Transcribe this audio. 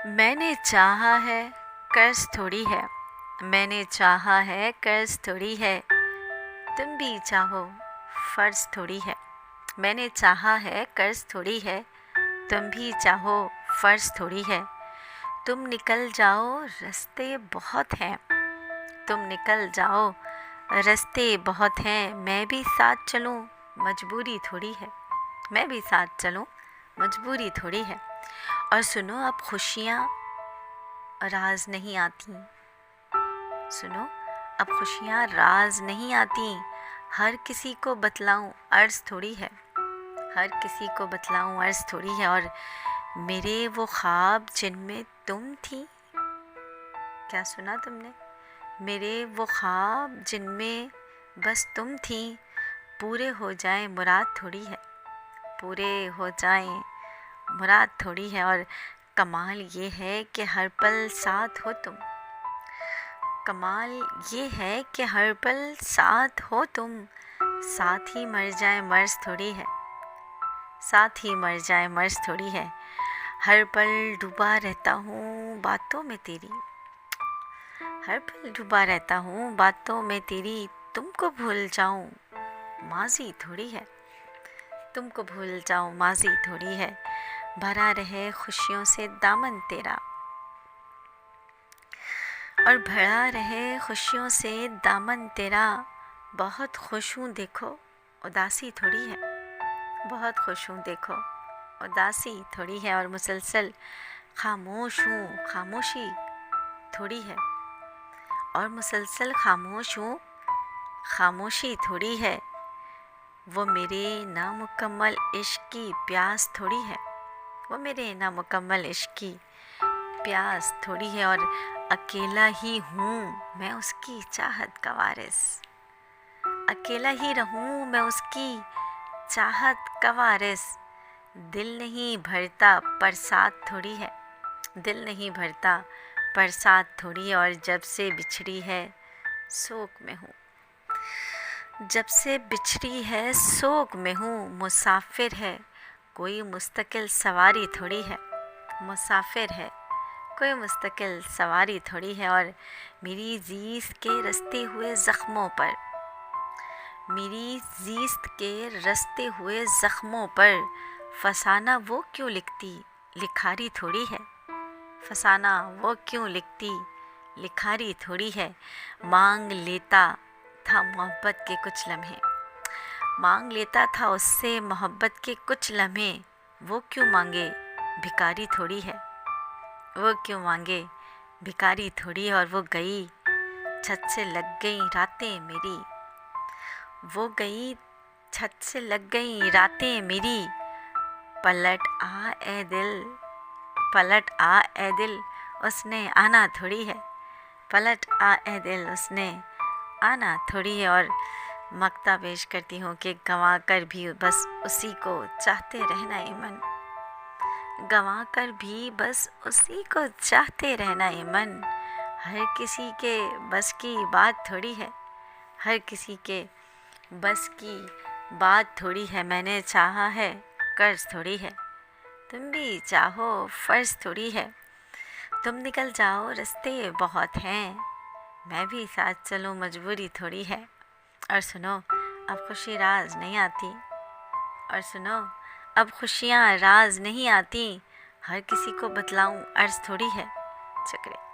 मैंने चाहा है कर्ज थोड़ी है, मैंने चाहा है कर्ज थोड़ी है, तुम भी चाहो फर्ज थोड़ी है। मैंने चाहा है कर्ज थोड़ी है, तुम भी चाहो फर्ज थोड़ी है। तुम निकल जाओ रास्ते बहुत हैं, तुम निकल जाओ रास्ते बहुत हैं, मैं भी साथ चलूं मजबूरी थोड़ी है। मैं भी साथ चलूं मजबूरी थोड़ी है। और सुनो अब खुशियाँ राज नहीं आती, सुनो अब खुशियाँ राज नहीं आती, हर किसी को बतलाऊं अर्ज़ थोड़ी है। हर किसी को बतलाऊं अर्ज़ थोड़ी है। और मेरे वो ख्वाब जिनमें तुम थी, क्या सुना तुमने? मेरे वो ख्वाब जिनमें बस तुम थी, पूरे हो जाएं मुराद थोड़ी है। पूरे हो जाएं मुराद थोड़ी है। और कमाल ये है कि हर पल साथ हो तुम, कमाल ये है कि हर पल साथ हो तुम, साथ ही मर जाए मर्ज थोड़ी है। साथ ही मर जाए मर्ज थोड़ी है। हर पल डूबा रहता हूँ बातों में तेरी, हर पल डूबा रहता हूँ बातों में तेरी, तुमको भूल जाऊँ माजी थोड़ी है। तुमको भूल जाऊँ माजी थोड़ी है। भरा रहे खुशियों से दामन तेरा, और भरा रहे खुशियों से दामन तेरा। बहुत खुश हूँ देखो उदासी थोड़ी है, बहुत खुश हूँ देखो उदासी थोड़ी है। और मुसलसल खामोश हूँ खामोशी थोड़ी है, और मुसलसल खामोश हूँ खामोशी थोड़ी है। वो मेरे नामुकम्मल इश्क की प्यास थोड़ी है, वो मेरे नामुकम्मल इश्क की प्यास थोड़ी है। और अकेला ही हूँ मैं उसकी चाहत का वारिस, अकेला ही रहूँ मैं उसकी चाहत का वारिस। दिल नहीं भरता पर साथ थोड़ी है, दिल नहीं भरता पर साथ थोड़ी है। और जब से बिछड़ी है शोक में हूँ, जब से बिछड़ी है शोक में हूँ। मुसाफिर है कोई मुस्तकिल सवारी थोड़ी है, मुसाफिर है कोई मुस्तकिल सवारी थोड़ी है। और मेरी जीस्त के रस्ते हुए ज़ख्मों पर, मेरी जीस्त के रस्ते हुए ज़ख्मों पर फसाना वो क्यों लिखती लिखारी थोड़ी है। फसाना वो क्यों लिखती लिखारी थोड़ी है। मांग लेता था मोहब्बत के कुछ लम्हे, मांग लेता था उससे मोहब्बत के कुछ लम्हे, वो क्यों मांगे भिखारी थोड़ी है। वो क्यों मांगे भिखारी थोड़ी है। और वो गई छत से लग गई रातें मेरी, वो गई छत से लग गई रातें मेरी। पलट आ ए दिल, पलट आ ए दिल, उसने आना थोड़ी है। पलट आ ए दिल, उसने आना थोड़ी है। और मक्ता पेश करती हूँ कि गंवा कर भी बस उसी को चाहते रहना ये मन, गंवा कर भी बस उसी को चाहते रहना ये मन। हर किसी के बस की बात थोड़ी है, हर किसी के बस की बात थोड़ी है। मैंने चाहा है कर्ज थोड़ी है, तुम भी चाहो फर्ज थोड़ी है। तुम निकल जाओ रास्ते बहुत हैं, मैं भी साथ चलूं मजबूरी थोड़ी है। और सुनो अब खुशी राज नहीं आती, और सुनो अब खुशियाँ राज नहीं आती, हर किसी को बतलाऊं अर्ज थोड़ी है। शुक्रिया।